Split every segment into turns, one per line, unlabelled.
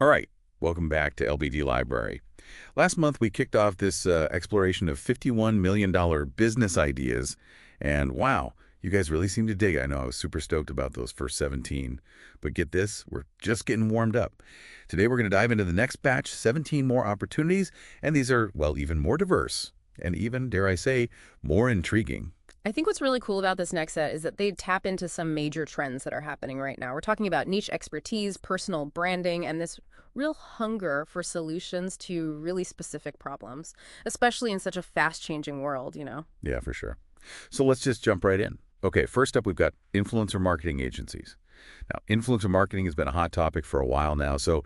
All right, welcome back to LBD Library. Last month, we kicked off this exploration of $51 million business ideas, and wow, you guys really seem to dig. I know I was super stoked about those first 17, but get this, we're just getting warmed up. Today, we're going to dive into the next batch, 17 more opportunities, and these are, well, even more diverse, and even, dare I say, more intriguing.
I think what's really cool about this next set is that they tap into some major trends that are happening right now. We're talking about niche expertise, personal branding, and this real hunger for solutions to really specific problems, especially in such a fast-changing world.
Yeah, for sure. So let's just jump right in. Okay, first up, we've got influencer marketing agencies. Now, influencer marketing has been a hot topic for a while now, so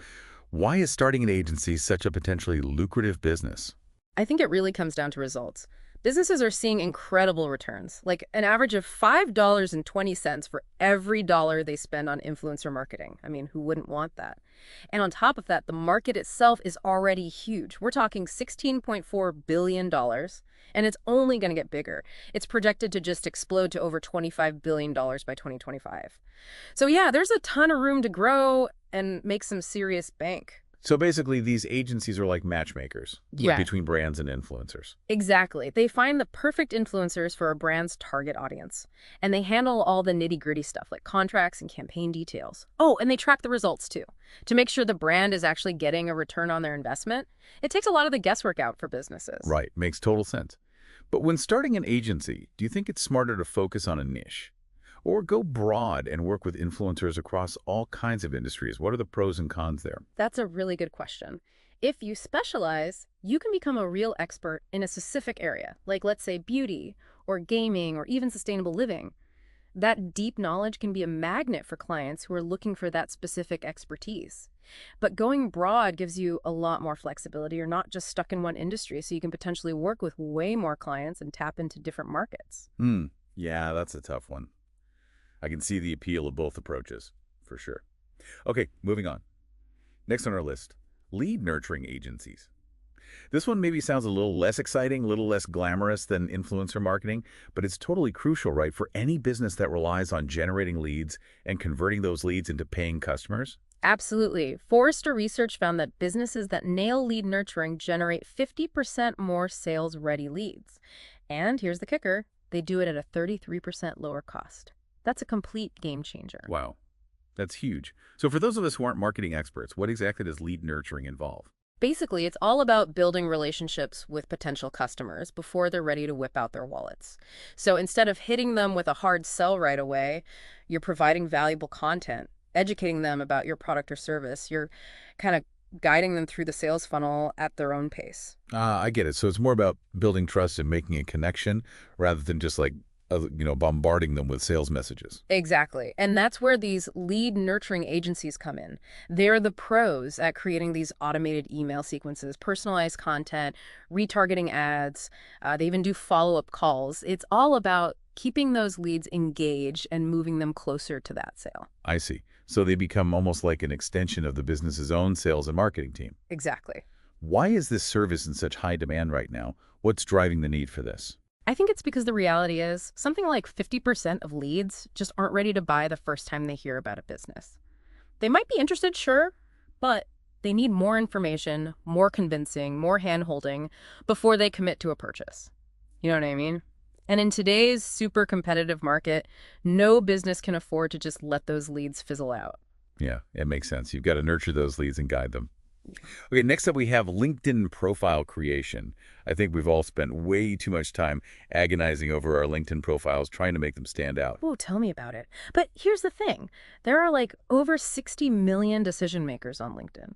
why is starting an agency such a potentially lucrative business?
I think it really comes down to results. Businesses are seeing incredible returns, like an average of $5.20 for every dollar they spend on influencer marketing. I mean, who wouldn't want that? And on top of that, the market itself is already huge. We're talking $16.4 billion, and it's only going to get bigger. It's projected to just explode to over $25 billion by 2025. So yeah, there's a ton of room to grow and make some serious bank.
So basically, these agencies are like matchmakers
Yeah.
between brands and influencers.
Exactly. They find the perfect influencers for a brand's target audience. And they handle all the nitty-gritty stuff like contracts and campaign details. Oh, and they track the results too, to make sure the brand is actually getting a return on their investment. It takes a lot of the guesswork out for businesses.
Right, makes total sense. But when starting an agency, do you think it's smarter to focus on a niche? Or go broad and work with influencers across all kinds of industries? What are the pros and cons there?
That's a really good question. If you specialize, you can become a real expert in a specific area, like let's say beauty or gaming or even sustainable living. That deep knowledge can be a magnet for clients who are looking for that specific expertise. But going broad gives you a lot more flexibility. You're not just stuck in one industry, so you can potentially work with way more clients and tap into different markets.
Hmm, yeah, that's a tough one. I can see the appeal of both approaches, for sure. Okay, moving on. Next on our list, lead nurturing agencies. This one maybe sounds a little less exciting, a little less glamorous than influencer marketing, but it's totally crucial, right, for any business that relies on generating leads and converting those leads into paying customers.
Absolutely. Forrester research found that businesses that nail lead nurturing generate 50% more sales-ready leads. And here's the kicker, they do it at a 33% lower cost. That's a complete game changer.
Wow, that's huge. So for those of us who aren't marketing experts, what exactly does lead nurturing involve?
Basically, it's all about building relationships with potential customers before they're ready to whip out their wallets. So instead of hitting them with a hard sell right away, you're providing valuable content, educating them about your product or service. You're kind of guiding them through the sales funnel at their own pace.
Ah, I get it. So it's more about building trust and making a connection rather than just like, bombarding them with sales messages.
Exactly. And that's where these lead nurturing agencies come in. They're the pros at creating these automated email sequences, personalized content, retargeting ads. They even do follow-up calls. It's all about keeping those leads engaged and moving them closer to that sale.
I see. So they become almost like an extension of the business's own sales and marketing team.
Exactly.
Why is this service in such high demand right now? What's driving the need for this?
I think it's because the reality is something like 50% of leads just aren't ready to buy the first time they hear about a business. They might be interested, sure, but they need more information, more convincing, more hand-holding before they commit to a purchase. You know what I mean? And in today's super competitive market, no business can afford to just let those leads fizzle out.
Yeah, it makes sense. You've got to nurture those leads and guide them. Okay, next up we have LinkedIn profile creation. I think we've all spent way too much time agonizing over our LinkedIn profiles, trying to make them stand out.
Oh, tell me about it. But here's the thing. There are like over 60 million decision makers on LinkedIn.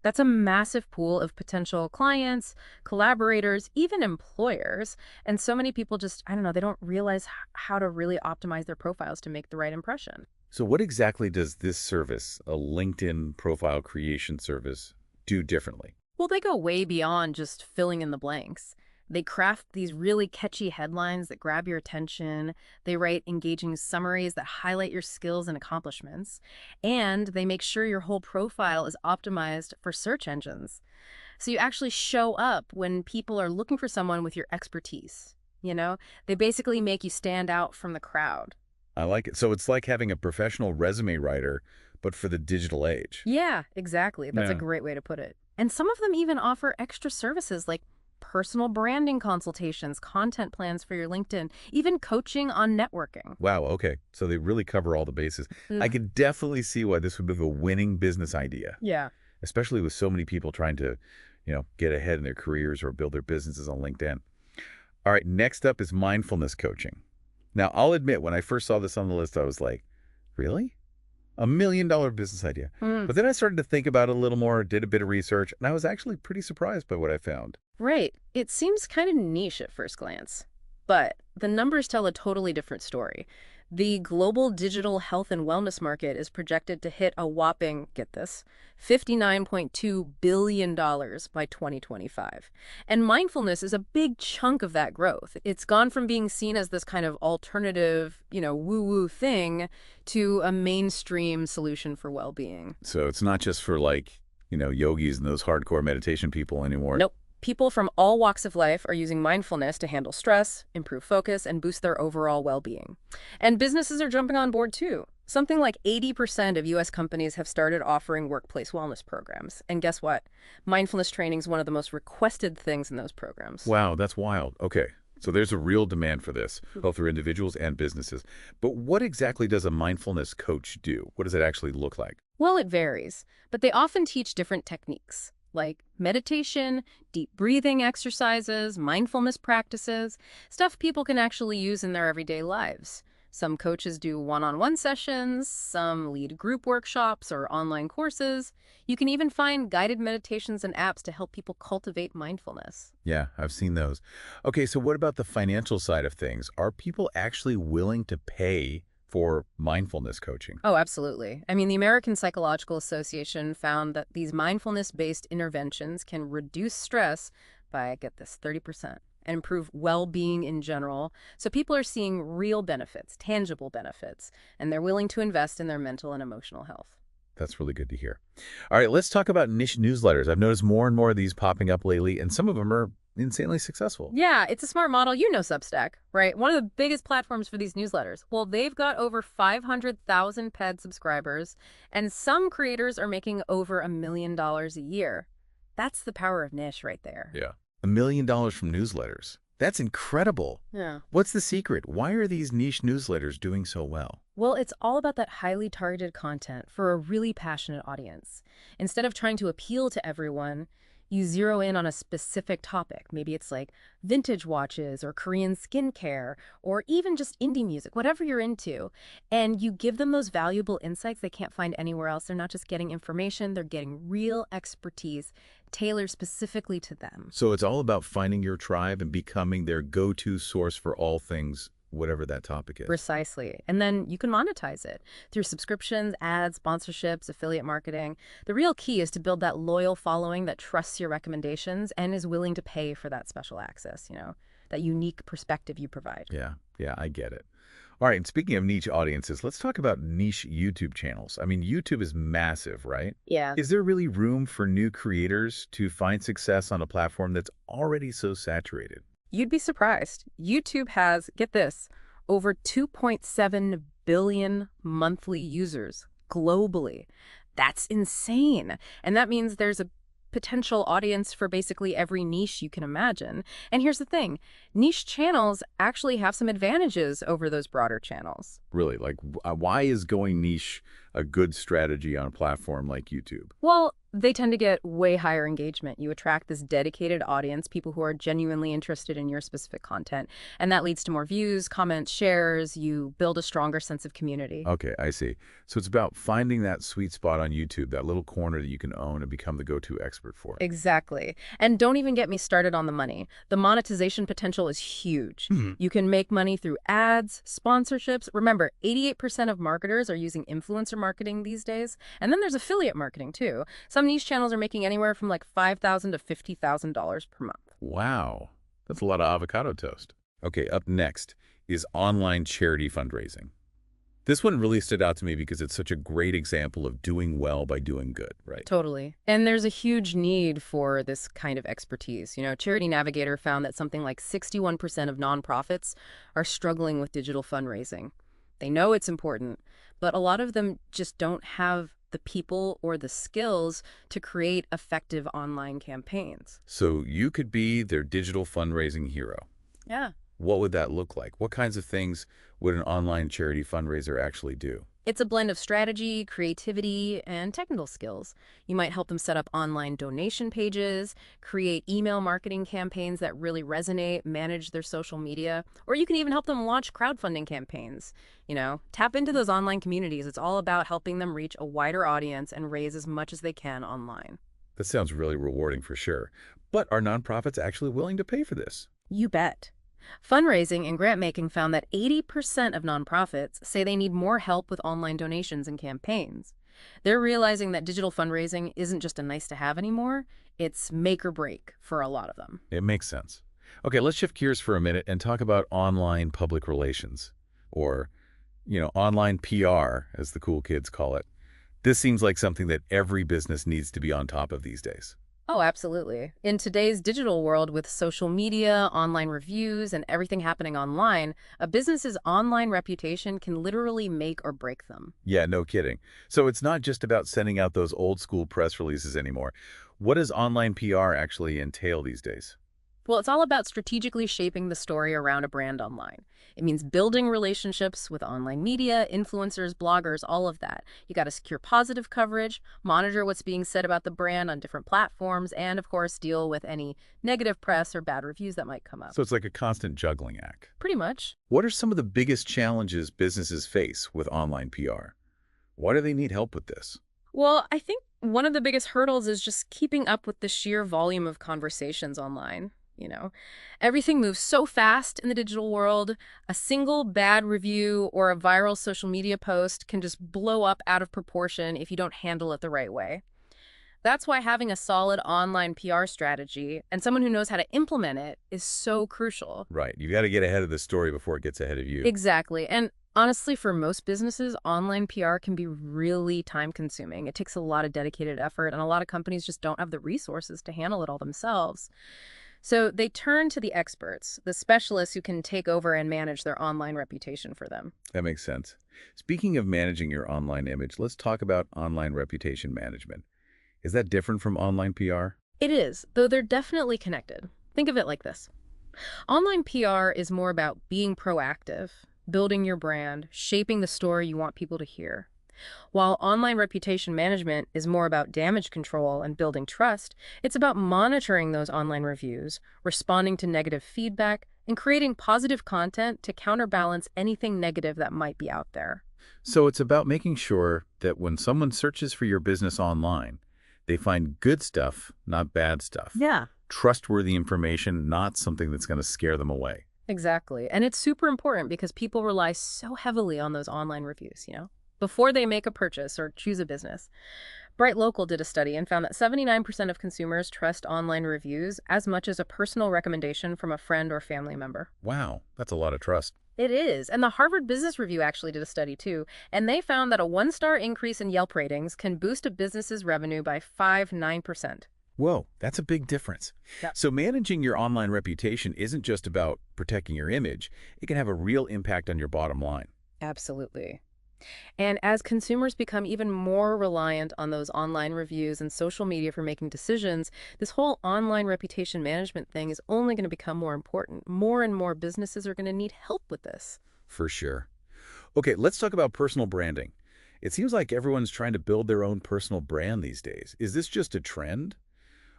That's a massive pool of potential clients, collaborators, even employers. And so many people just, I don't know, they don't realize how to really optimize their profiles to make the right impression.
So what exactly does this service, a LinkedIn profile creation service, do differently?
Well, they go way beyond just filling in the blanks. They craft these really catchy headlines that grab your attention. They write engaging summaries that highlight your skills and accomplishments. And they make sure your whole profile is optimized for search engines. So you actually show up when people are looking for someone with your expertise. They basically make you stand out from the crowd.
I like it. So it's like having a professional resume writer, but for the digital age.
Yeah, exactly. That's a
Yeah.
great way to put it. And some of them even offer extra services like personal branding consultations, content plans for your LinkedIn, even coaching on networking.
Wow, okay. So they really cover all the bases. I
Mm.
could definitely see why this would be a winning business idea,
Yeah.
especially with so many people trying to, get ahead in their careers or build their businesses on LinkedIn. All right, next up is mindfulness coaching. Now, I'll admit, when I first saw this on the list, I was like, really? $1 million business idea.
Mm.
But then I started to think about it a little more, did a bit of research, and I was actually pretty surprised by what I found.
Right. It seems kind of niche at first glance, but the numbers tell a totally different story. The global digital health and wellness market is projected to hit a whopping, get this, $59.2 billion by 2025. And mindfulness is a big chunk of that growth. It's gone from being seen as this kind of alternative, woo-woo thing to a mainstream solution for well-being.
So it's not just for like, yogis and those hardcore meditation people anymore.
Nope. People from all walks of life are using mindfulness to handle stress, improve focus, and boost their overall well-being. And businesses are jumping on board too. Something like 80% of U.S. companies have started offering workplace wellness programs. And guess what? Mindfulness training is one of the most requested things in those programs.
Wow, that's wild. Okay. So there's a real demand for this, both for individuals and businesses. But what exactly does a mindfulness coach do? What does it actually look like?
Well, it varies, but they often teach different techniques like meditation, deep breathing exercises, mindfulness practices, stuff people can actually use in their everyday lives. Some coaches do one-on-one sessions, some lead group workshops or online courses. You can even find guided meditations and apps to help people cultivate mindfulness.
Yeah, I've seen those. Okay, so what about the financial side of things? Are people actually willing to pay for mindfulness coaching?
Oh, absolutely. I mean, the American Psychological Association found that these mindfulness-based interventions can reduce stress by, get this, 30% and improve well-being in general. So people are seeing real benefits, tangible benefits, and they're willing to invest in their mental and emotional health.
That's really good to hear. All right, let's talk about niche newsletters. I've noticed more and more of these popping up lately, and some of them are insanely successful.
Yeah, it's a smart model. You know Substack, right? One of the biggest platforms for these newsletters. Well, they've got over 500,000 paid subscribers, and some creators are making over $1 million a year. That's the power of niche right there.
Yeah. $1 million from newsletters. That's incredible.
Yeah.
What's the secret? Why are these niche newsletters doing so well?
Well, it's all about that highly targeted content for a really passionate audience. Instead of trying to appeal to everyone, you zero in on a specific topic. Maybe it's like vintage watches or Korean skincare or even just indie music, whatever you're into. And you give them those valuable insights they can't find anywhere else. They're not just getting information, they're getting real expertise tailored specifically to them.
So it's all about finding your tribe and becoming their go-to source for all things, whatever that topic is.
Precisely. And then you can monetize it through subscriptions, ads, sponsorships, affiliate marketing. The real key is to build that loyal following that trusts your recommendations and is willing to pay for that special access, that unique perspective you provide.
Yeah, I get it. All right, and speaking of niche audiences, let's talk about niche YouTube channels. I mean, YouTube is massive, right?
Yeah.
Is there really room for new creators to find success on a platform that's already so saturated?
You'd be surprised. YouTube has, get this, over 2.7 billion monthly users globally. That's insane. And that means there's a potential audience for basically every niche you can imagine. And here's the thing, niche channels actually have some advantages over those broader channels.
Really, like, why is going niche a good strategy on a platform like YouTube?
Well, they tend to get way higher engagement. You attract this dedicated audience, people who are genuinely interested in your specific content. And that leads to more views, comments, shares. You build a stronger sense of community.
Okay, I see. So it's about finding that sweet spot on YouTube, that little corner that you can own and become the go-to expert for.
Exactly. And don't even get me started on the money. The monetization potential is huge. You can make money through ads, sponsorships. Remember, 88% of marketers are using influencer marketing these days. And then there's affiliate marketing too. Some niche channels are making anywhere from like $5,000 to $50,000 per month.
Wow, that's a lot of avocado toast. Okay, up next is online charity fundraising. This one really stood out to me because it's such a great example of doing well by doing good, right?
Totally. And there's a huge need for this kind of expertise. Charity Navigator found that something like 61% of nonprofits are struggling with digital fundraising. They know it's important, but a lot of them just don't have the people or the skills to create effective online campaigns.
So you could be their digital fundraising hero.
Yeah.
What would that look like? What kinds of things would an online charity fundraiser actually do?
It's a blend of strategy, creativity, and technical skills. You might help them set up online donation pages, create email marketing campaigns that really resonate, manage their social media, or you can even help them launch crowdfunding campaigns. Tap into those online communities. It's all about helping them reach a wider audience and raise as much as they can online.
That sounds really rewarding for sure. But are nonprofits actually willing to pay for this?
You bet. Fundraising and grant making found that 80% of nonprofits say they need more help with online donations and campaigns. They're realizing that digital fundraising isn't just a nice to have anymore, it's make or break for a lot of them.
It makes sense. Okay, let's shift gears for a minute and talk about online public relations, or, online PR, as the cool kids call it. This seems like something that every business needs to be on top of these days.
Oh, absolutely. In today's digital world with social media, online reviews, and everything happening online, a business's online reputation can literally make or break them.
Yeah, no kidding. So it's not just about sending out those old school press releases anymore. What does online PR actually entail these days?
Well, it's all about strategically shaping the story around a brand online. It means building relationships with online media, influencers, bloggers, all of that. You got to secure positive coverage, monitor what's being said about the brand on different platforms, and of course, deal with any negative press or bad reviews that might come up.
So it's like a constant juggling act.
Pretty much.
What are some of the biggest challenges businesses face with online PR? Why do they need help with this?
Well, I think one of the biggest hurdles is just keeping up with the sheer volume of conversations online. Everything moves so fast in the digital world. A single bad review or a viral social media post can just blow up out of proportion if you don't handle it the right way. That's why having a solid online PR strategy and someone who knows how to implement it is so crucial.
Right. You got to get ahead of the story before it gets ahead of you.
Exactly. And honestly, for most businesses, online PR can be really time-consuming. It takes a lot of dedicated effort, and a lot of companies just don't have the resources to handle it all themselves. So they turn to the experts, the specialists who can take over and manage their online reputation for them.
That makes sense. Speaking of managing your online image, let's talk about online reputation management. Is that different from online PR?
It is, though they're definitely connected. Think of it like this. Online PR is more about being proactive, building your brand, shaping the story you want people to hear. While online reputation management is more about damage control and building trust, it's about monitoring those online reviews, responding to negative feedback, and creating positive content to counterbalance anything negative that might be out there.
So it's about making sure that when someone searches for your business online, they find good stuff, not bad stuff.
Yeah.
Trustworthy information, not something that's going to scare them away.
Exactly. And it's super important because people rely so heavily on those online reviews, before they make a purchase or choose a business. Bright Local did a study and found that 79% of consumers trust online reviews as much as a personal recommendation from a friend or family member.
Wow, that's a lot of trust.
It is. And the Harvard Business Review actually did a study too, and they found that a one-star increase in Yelp ratings can boost a business's revenue by 9%.
Whoa, that's a big difference.
Yep.
So managing your online reputation isn't just about protecting your image. It can have a real impact on your bottom line.
Absolutely. And as consumers become even more reliant on those online reviews and social media for making decisions, this whole online reputation management thing is only going to become more important. More and more businesses are going to need help with this.
For sure. Okay, let's talk about personal branding. It seems like everyone's trying to build their own personal brand these days. Is this just a trend?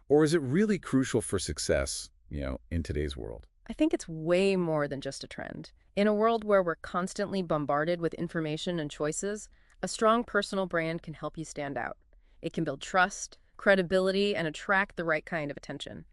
Or is it really crucial for success, in today's world?
I think it's way more than just a trend. In a world where we're constantly bombarded with information and choices, a strong personal brand can help you stand out. It can build trust, credibility, and attract the right kind of attention.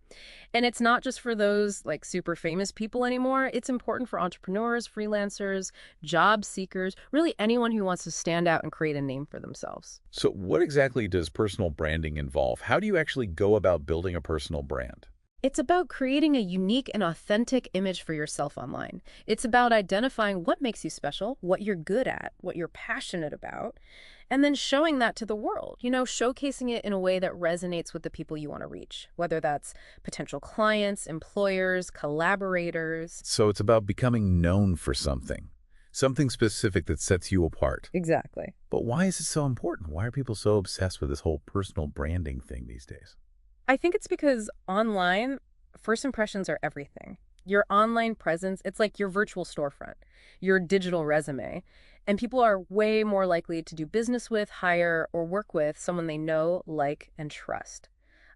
And it's not just for those super famous people anymore. It's important for entrepreneurs, freelancers, job seekers, really anyone who wants to stand out and create a name for themselves.
So what exactly does personal branding involve? How do you actually go about building a personal brand?
It's about creating a unique and authentic image for yourself online. It's about identifying what makes you special, what you're good at, what you're passionate about, and then showing that to the world, showcasing it in a way that resonates with the people you want to reach, whether that's potential clients, employers, collaborators.
So it's about becoming known for something, Something specific that sets you apart.
Exactly.
But why is it so important? Why are people so obsessed with this whole personal branding thing these days?
I think it's because online, first impressions are everything. Your online presence, it's like your virtual storefront, your digital resume. And people are way more likely to do business with, hire, or work with someone they know, like, and trust.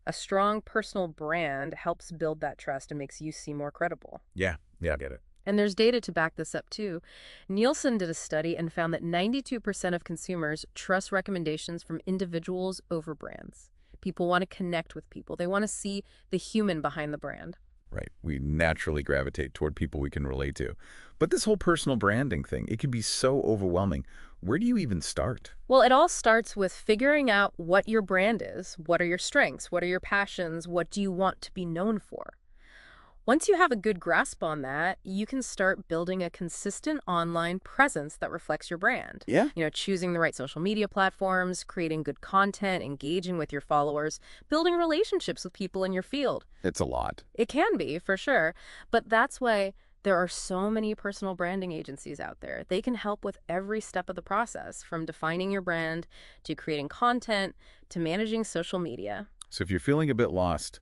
A strong personal brand helps build that trust and makes you seem more credible.
Yeah, I get it.
And there's data to back this up too. Nielsen did a study and found that 92% of consumers trust recommendations from individuals over brands. People want to connect with people. They want to see the human behind the brand.
Right. We naturally gravitate toward people we can relate to. But this whole personal branding thing, it can be so overwhelming. Where do you even start?
Well, it all starts with figuring out what your brand is. What are your strengths? What are your passions? What do you want to be known for? Once you have a good grasp on that, you can start building a consistent online presence that reflects your brand.
Yeah.
Choosing the right social media platforms, creating good content, engaging with your followers, building relationships with people in your field.
It's a lot.
It can be, for sure. But that's why there are so many personal branding agencies out there. They can help with every step of the process, from defining your brand to creating content to managing social media.
So if you're feeling a bit lost,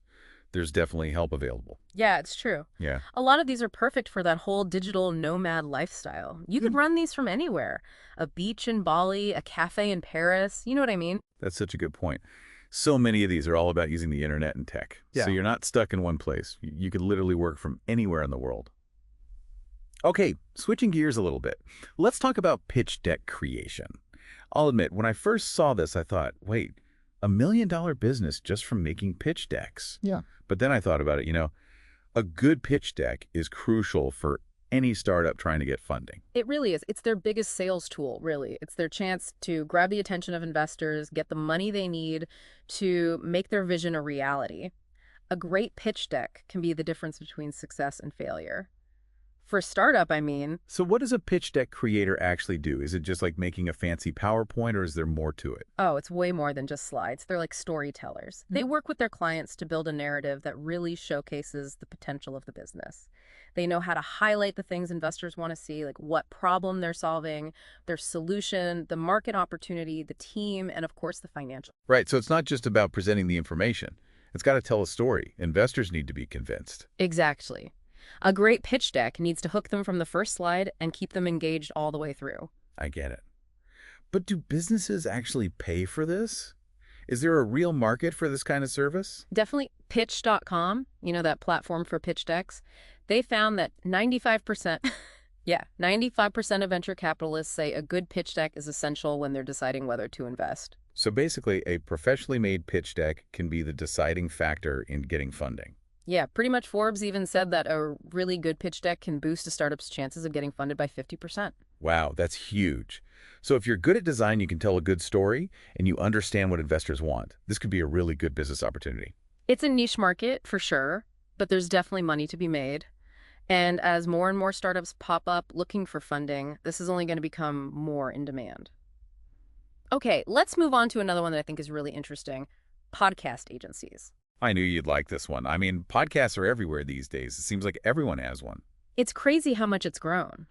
there's definitely help available.
Yeah, it's true.
Yeah.
A lot of these are perfect for that whole digital nomad lifestyle. You could run these from anywhere. A beach in Bali, a cafe in Paris. You know what I mean?
That's such a good point. So many of these are all about using the internet and tech.
Yeah.
So you're not stuck in one place. You could literally work from anywhere in the world. Okay, switching gears a little bit. Let's talk about pitch deck creation. I'll admit, when I first saw this, I thought, wait, $1 million business just from making pitch decks.
Yeah.
But then I thought about it, a good pitch deck is crucial for any startup trying to get funding.
It really is. It's their biggest sales tool, really. It's their chance to grab the attention of investors, get the money they need to make their vision a reality. A great pitch deck can be the difference between success and failure. For a startup, I mean.
So what does a pitch deck creator actually do? Is it just like making a fancy PowerPoint, or is there more to it?
Oh, it's way more than just slides. They're like storytellers. They work with their clients to build a narrative that really showcases the potential of the business. They know how to highlight the things investors want to see, like what problem they're solving, their solution, the market opportunity, the team, and of course the financial.
Right, so it's not just about presenting the information. It's got to tell a story. Investors need to be convinced.
Exactly. A great pitch deck needs to hook them from the first slide and keep them engaged all the way through.
I get it. But do businesses actually pay for this? Is there a real market for this kind of service?
Definitely Pitch.com, that platform for pitch decks, they found that 95%, 95% of venture capitalists say a good pitch deck is essential when they're deciding whether to invest.
So basically, a professionally made pitch deck can be the deciding factor in getting funding.
Yeah, pretty much Forbes even said that a really good pitch deck can boost a startup's chances of getting funded by 50%.
Wow, that's huge. So if you're good at design, you can tell a good story, and you understand what investors want. This could be a really good business opportunity.
It's a niche market, for sure, but there's definitely money to be made. And as more and more startups pop up looking for funding, this is only going to become more in demand. Okay, let's move on to another one that I think is really interesting, podcast agencies.
I knew you'd like this one. I mean, podcasts are everywhere these days. It seems like everyone has one.
It's crazy how much it's grown.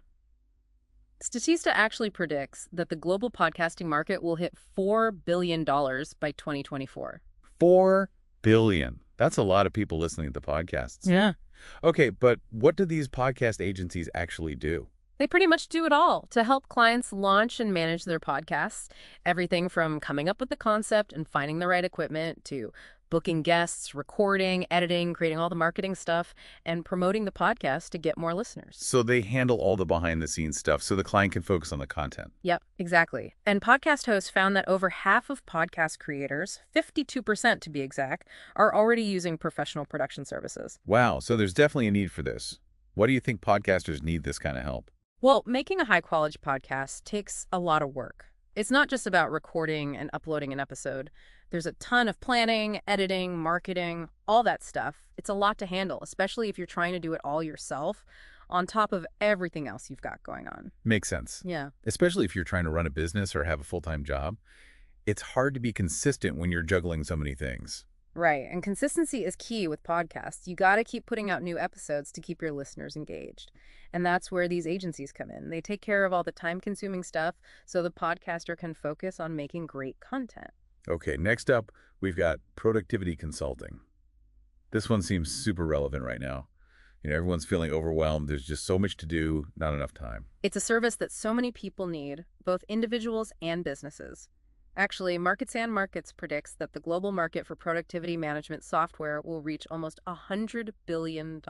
Statista actually predicts that the global podcasting market will hit $4 billion by 2024.
$4 billion. That's a lot of people listening to podcasts.
Yeah.
Okay, but what do these podcast agencies actually do?
They pretty much do it all to help clients launch and manage their podcasts. Everything from coming up with the concept and finding the right equipment to booking guests, recording, editing, creating all the marketing stuff, and promoting the podcast to get more listeners.
So they handle all the behind-the-scenes stuff so the client can focus on the content.
Yep, exactly. And podcast hosts found that over half of podcast creators, 52% to be exact, are already using professional production services.
Wow, so there's definitely a need for this. Why do you think podcasters need this kind of help?
Well, making a high-quality podcast takes a lot of work. It's not just about recording and uploading an episode. There's a ton of planning, editing, marketing, all that stuff. It's a lot to handle, especially if you're trying to do it all yourself, on top of everything else you've got going on.
Makes sense.
Yeah.
Especially if you're trying to run a business or have a full-time job. It's hard to be consistent when you're juggling so many things.
Right. And consistency is key with podcasts. You got to keep putting out new episodes to keep your listeners engaged. And that's where these agencies come in. They take care of all the time-consuming stuff so the podcaster can focus on making great content.
Okay, next up, we've got productivity consulting. This one seems super relevant right now. Everyone's feeling overwhelmed. There's just so much to do, not enough time.
It's a service that so many people need, both individuals and businesses. Actually, Markets and Markets predicts that the global market for productivity management software will reach almost $100 billion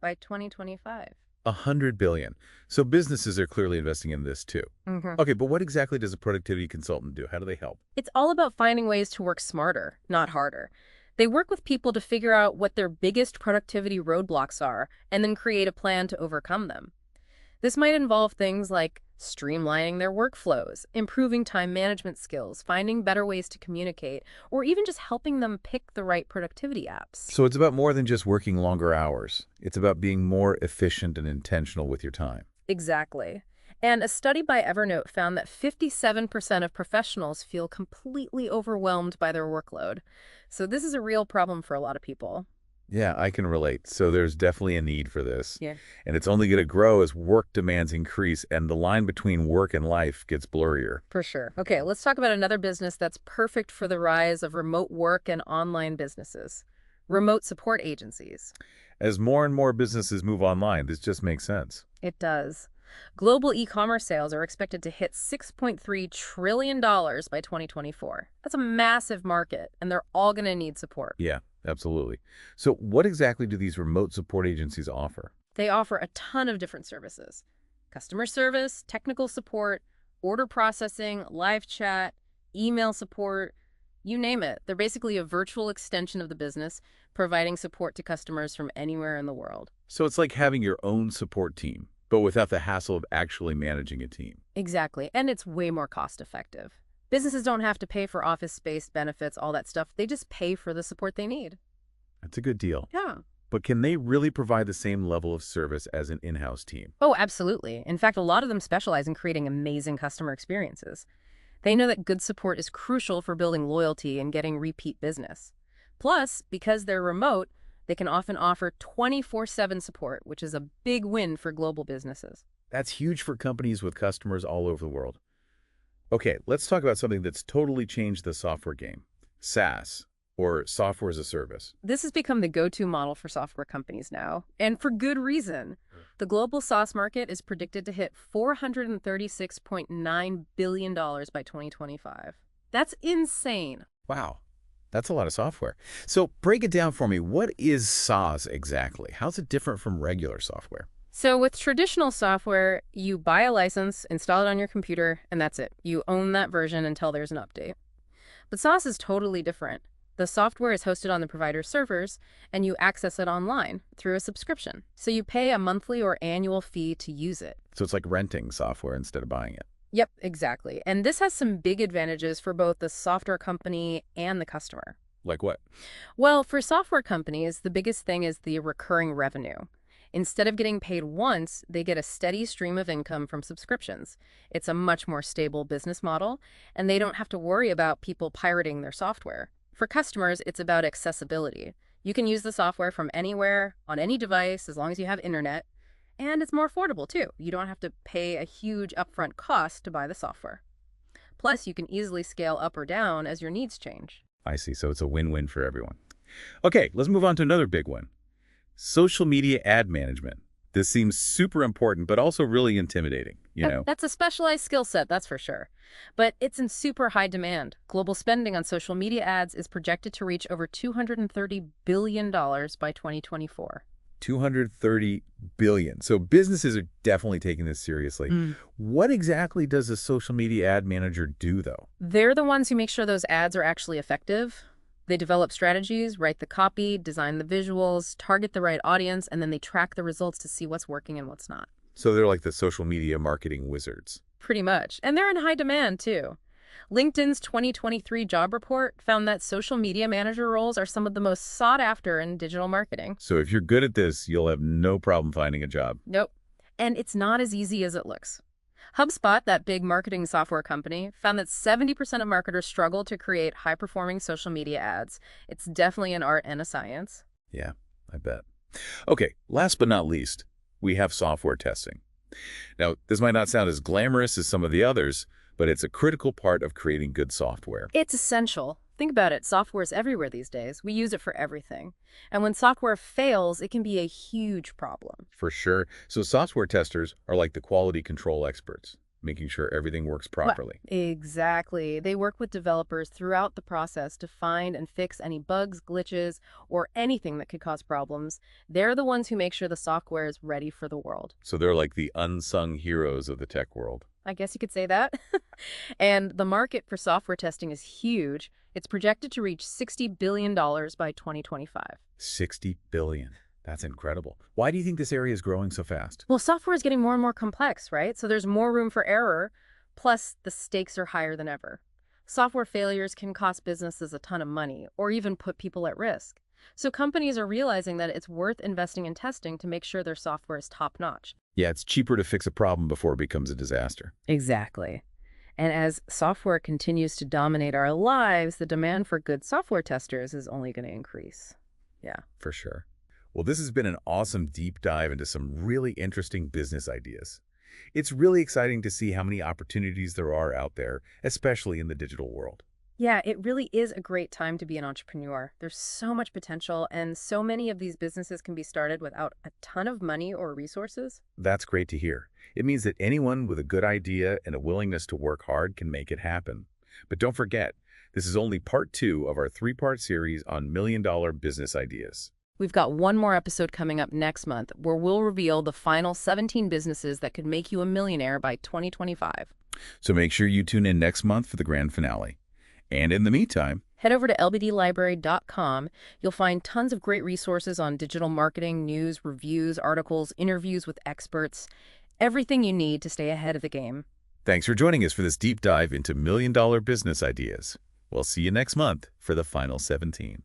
by 2025.
$100 billion. So businesses are clearly investing in this too. Okay, but what exactly does a productivity consultant do? How do they help?
It's all about finding ways to work smarter, not harder. They work with people to figure out what their biggest productivity roadblocks are and then create a plan to overcome them. This might involve things like streamlining their workflows, improving time management skills, finding better ways to communicate, or even just helping them pick the right productivity apps.
So it's about more than just working longer hours. It's about being more efficient and intentional with your time.
Exactly. And a study by Evernote found that 57% of professionals feel completely overwhelmed by their workload. So this is a real problem for a lot of people.
Yeah, I can relate. So there's definitely a need for this.
Yeah.
And it's only going to grow as work demands increase and the line between work and life gets blurrier.
For sure. Okay, let's talk about another business that's perfect for the rise of remote work and online businesses. Remote support agencies.
As more and more businesses move online, this just makes sense.
It does. Global e-commerce sales are expected to hit $6.3 trillion by 2024. That's a massive market, and they're all going to need support.
Yeah, absolutely. So what exactly do these remote support agencies offer?
They offer a ton of different services. Customer service, technical support, order processing, live chat, email support, you name it. They're basically a virtual extension of the business, providing support to customers from anywhere in the world.
So it's like having your own support team, but without the hassle of actually managing a team.
Exactly, and it's way more cost-effective. Businesses don't have to pay for office space, benefits, all that stuff. They just pay for the support they need.
That's a good deal.
Yeah.
But can they really provide the same level of service as an in-house team?
Oh, absolutely. In fact, a lot of them specialize in creating amazing customer experiences. They know that good support is crucial for building loyalty and getting repeat business. Plus, because they're remote, they can often offer 24/7 support, which is a big win for global businesses.
That's huge for companies with customers all over the world. Okay, let's talk about something that's totally changed the software game. SaaS, or software as a service.
This has become the go-to model for software companies now, and for good reason. The global SaaS market is predicted to hit $436.9 billion by 2025. That's insane.
Wow, that's a lot of software. So break it down for me. What is SaaS exactly? How's it different from regular software?
So with traditional software, you buy a license, install it on your computer, and that's it. You own that version until there's an update. But SaaS is totally different. The software is hosted on the provider's servers, and you access it online through a subscription. So you pay a monthly or annual fee to use it.
So it's like renting software instead of buying it.
Yep, exactly. And this has some big advantages for both the software company and the customer.
Like what?
Well, for software companies, the biggest thing is the recurring revenue. Instead of getting paid once, they get a steady stream of income from subscriptions. It's a much more stable business model, and they don't have to worry about people pirating their software. For customers, it's about accessibility. You can use the software from anywhere, on any device, as long as you have internet. And it's more affordable, too. You don't have to pay a huge upfront cost to buy the software. Plus, you can easily scale up or down as your needs change.
I see. So it's a win-win for everyone. Okay, let's move on to another big one. Social media ad management. This seems super important, but also really intimidating,
That's a specialized skill set, that's for sure. But it's in super high demand. Global spending on social media ads is projected to reach over $230 billion by 2024.
$230 billion. So businesses are definitely taking this seriously. What exactly does a social media ad manager do, though?
They're the ones who make sure those ads are actually effective. They develop strategies, write the copy, design the visuals, target the right audience, and then they track the results to see what's working and what's not.
So they're like the social media marketing wizards.
Pretty much. And they're in high demand, too. LinkedIn's 2023 job report found that social media manager roles are some of the most sought after in digital marketing.
So if you're good at this, you'll have no problem finding a job.
Nope. And it's not as easy as it looks. HubSpot, that big marketing software company, found that 70% of marketers struggle to create high-performing social media ads. It's definitely an art and a science.
Yeah, I bet. Okay, last but not least, we have software testing. Now, this might not sound as glamorous as some of the others, but it's a critical part of creating good software.
It's essential. Think about it. Software is everywhere these days. We use it for everything. And when software fails, it can be a huge problem.
For sure. So software testers are like the quality control experts, making sure everything works properly.
Exactly. They work with developers throughout the process to find and fix any bugs, glitches, or anything that could cause problems. They're the ones who make sure the software is ready for the world.
So they're like the unsung heroes of the tech world.
I guess you could say that. And the market for software testing is huge. It's projected to reach $60 billion by 2025.
60 billion. That's incredible. Why do you think this area is growing so fast?
Well, software is getting more and more complex, right? So there's more room for error, plus the stakes are higher than ever. Software failures can cost businesses a ton of money or even put people at risk. So companies are realizing that it's worth investing in testing to make sure their software is top-notch.
Yeah, it's cheaper to fix a problem before it becomes a disaster.
Exactly. And as software continues to dominate our lives, the demand for good software testers is only going to increase. Yeah.
For sure. Well, this has been an awesome deep dive into some really interesting business ideas. It's really exciting to see how many opportunities there are out there, especially in the digital world.
Yeah, it really is a great time to be an entrepreneur. There's so much potential, and so many of these businesses can be started without a ton of money or resources.
That's great to hear. It means that anyone with a good idea and a willingness to work hard can make it happen. But don't forget, this is only part 2 of our 3-part series on million-dollar business ideas.
We've got one more episode coming up next month where we'll reveal the final 17 businesses that could make you a millionaire by 2025.
So make sure you tune in next month for the grand finale. And in the meantime,
head over to lbdlibrary.com. You'll find tons of great resources on digital marketing, news, reviews, articles, interviews with experts, everything you need to stay ahead of the game.
Thanks for joining us for this deep dive into million-dollar business ideas. We'll see you next month for the final 17.